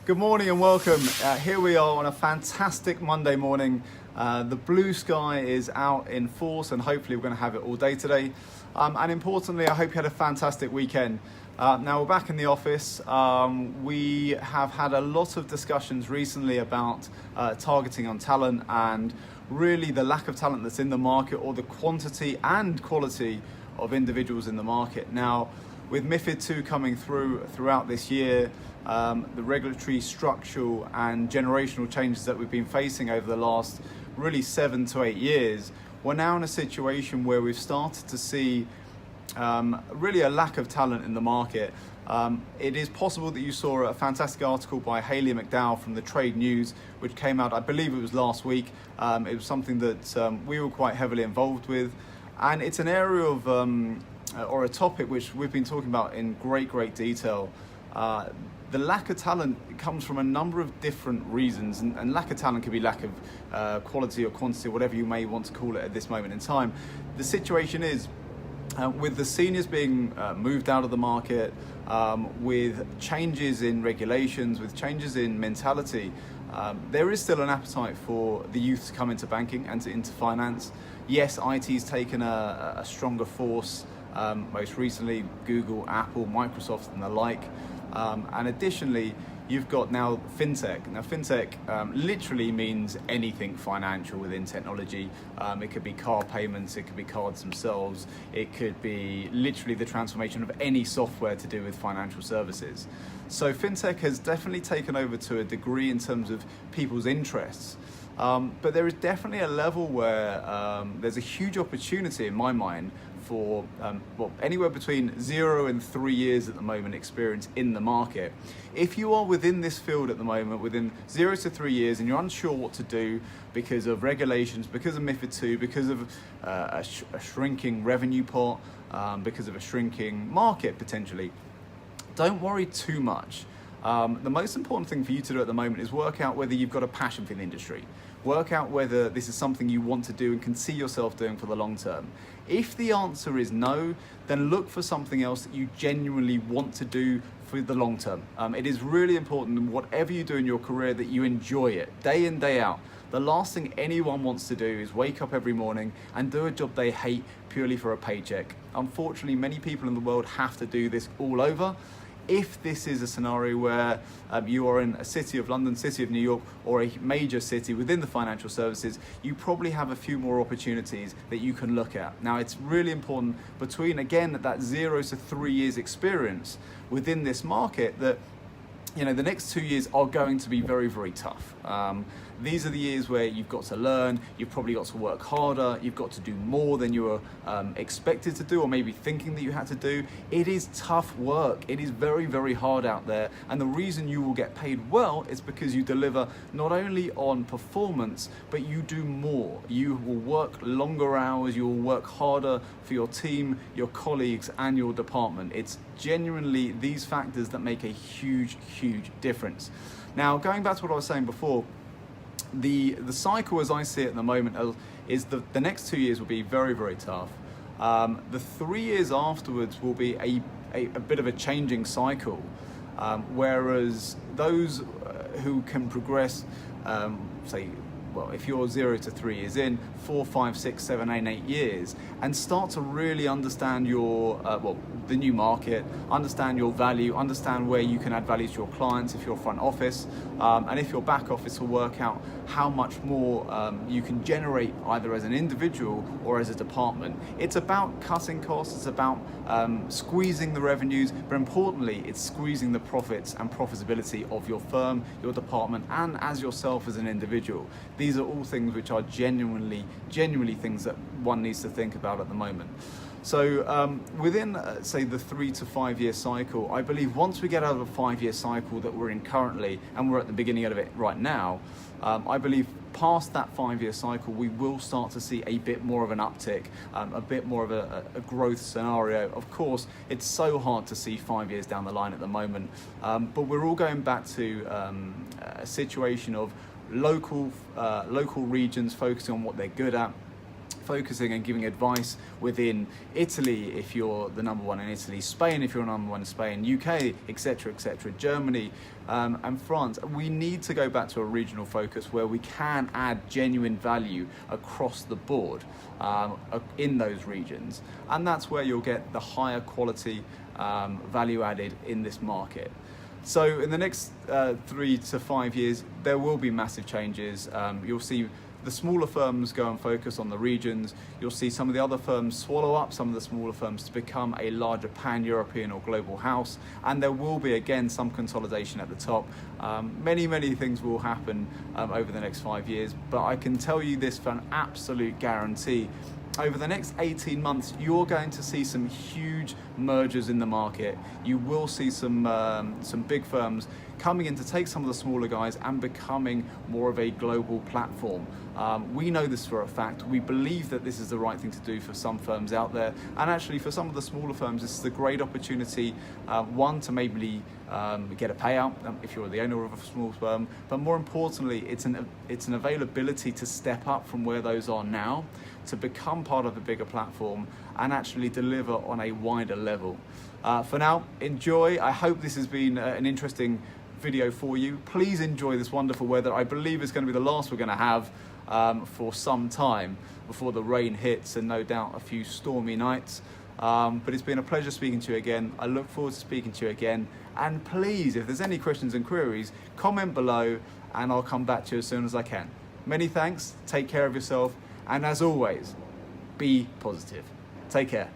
Good morning and welcome. Here we are on a fantastic Monday morning. The blue sky is out in force and hopefully we're going to have it all day today. And importantly, I hope you had a fantastic weekend. Now we're back in the office. We have had a lot of discussions recently about targeting on talent and really the lack of talent that's in the market, or the quantity and quality of individuals in the market. Now, with MiFID II coming throughout this year, the regulatory, structural and generational changes that we've been facing over the last really 7 to 8 years, we're now in a situation where we've started to see really a lack of talent in the market. It is possible that you saw a fantastic article by Hayley McDowell from the Trade News, which came out, I believe it was last week. It was something that we were quite heavily involved with, and it's an area of or a topic which we've been talking about in great detail. The lack of talent comes from a number of different reasons, and lack of talent could be lack of quality or quantity, whatever you may want to call it at this moment in time. The situation is, with the seniors being moved out of the market, with changes in regulations, with changes in mentality, there is still an appetite for the youth to come into banking and into finance. Yes, IT's taken a stronger force, most recently Google, Apple, Microsoft and the like. And additionally, you've got now fintech. Now fintech literally means anything financial within technology. It could be car payments, it could be cards themselves, it could be literally the transformation of any software to do with financial services. So fintech has definitely taken over to a degree in terms of people's interests. But there is definitely a level where there's a huge opportunity in my mind for anywhere between 0 and 3 years at the moment experience in the market. If you are within this field at the moment, within 0 to 3 years, and you're unsure what to do because of regulations, because of MiFID II, because of a shrinking revenue pot, because of a shrinking market potentially, don't worry too much. The most important thing for you to do at the moment is work out whether you've got a passion for the industry. Work out whether this is something you want to do and can see yourself doing for the long term. If the answer is no, then look for something else that you genuinely want to do for the long term. It is really important, whatever you do in your career, that you enjoy it day in, day out. The last thing anyone wants to do is wake up every morning and do a job they hate purely for a paycheck. Unfortunately, many people in the world have to do this all over. If this is a scenario where you are in a city of London, city of New York, or a major city within the financial services, you probably have a few more opportunities that you can look at. Now, it's really important between, again, that 0 to 3 years experience within this market that, you know, the next 2 years are going to be very tough. These are the years where you've got to learn, you've probably got to work harder, you've got to do more than you were expected to do, or maybe thinking that you had to do. It is tough work. It is very hard out there. And the reason you will get paid well is because you deliver not only on performance, but you do more. You will work longer hours, you will work harder for your team, your colleagues, and your department. It's genuinely these factors that make a huge difference. Now, going back to what I was saying before, the cycle as I see it at the moment is the next 2 years will be very tough. The 3 years afterwards will be a bit of a changing cycle, whereas those who can progress, say, well, if you're 0 to 3 years in, 4, 5, 6, 7, 8 years, and start to really understand your, the new market, understand your value, understand where you can add value to your clients if you're front office, and if you're back office, will work out how much more you can generate either as an individual or as a department. It's about cutting costs, it's about squeezing the revenues, but importantly, it's squeezing the profits and profitability of your firm, your department, and as yourself as an individual. These are all things which are genuinely things that one needs to think about at the moment. So within, say, the 3 to 5 year cycle, I believe once we get out of a 5 year cycle that we're in currently, and we're at the beginning of it right now, I believe past that 5 year cycle, we will start to see a bit more of an uptick, a bit more of a growth scenario. Of course, it's so hard to see 5 years down the line at the moment, but we're all going back to a situation of local regions focusing on what they're good at, focusing and giving advice within Italy if you're the number one in Italy, Spain if you're number one in Spain, UK, etc., etc., Germany, and France. We need to go back to a regional focus where we can add genuine value across the board in those regions, and that's where you'll get the higher quality value added in this market. So in the next 3 to 5 years, there will be massive changes. You'll see the smaller firms go and focus on the regions. You'll see some of the other firms swallow up some of the smaller firms to become a larger pan-European or global house. And there will be, again, some consolidation at the top. Many things will happen over the next 5 years. But I can tell you this for an absolute guarantee. Over the next 18 months, you're going to see some huge mergers in the market. You will see some big firms coming in to take some of the smaller guys and becoming more of a global platform. We know this for a fact. We believe that this is the right thing to do for some firms out there. And actually for some of the smaller firms, this is a great opportunity, one, to maybe get a payout if you're the owner of a small firm, but more importantly, it's an availability to step up from where those are now, to become part of a bigger platform and actually deliver on a wider level. For now, enjoy. I hope this has been an interesting video for you. Please enjoy this wonderful weather. I believe it's going to be the last we're going to have for some time before the rain hits, and no doubt a few stormy nights. But it's been a pleasure speaking to you again. I look forward to speaking to you again. And please, if there's any questions and queries, comment below and I'll come back to you as soon as I can. Many thanks. Take care of yourself. And as always, be positive. Take care.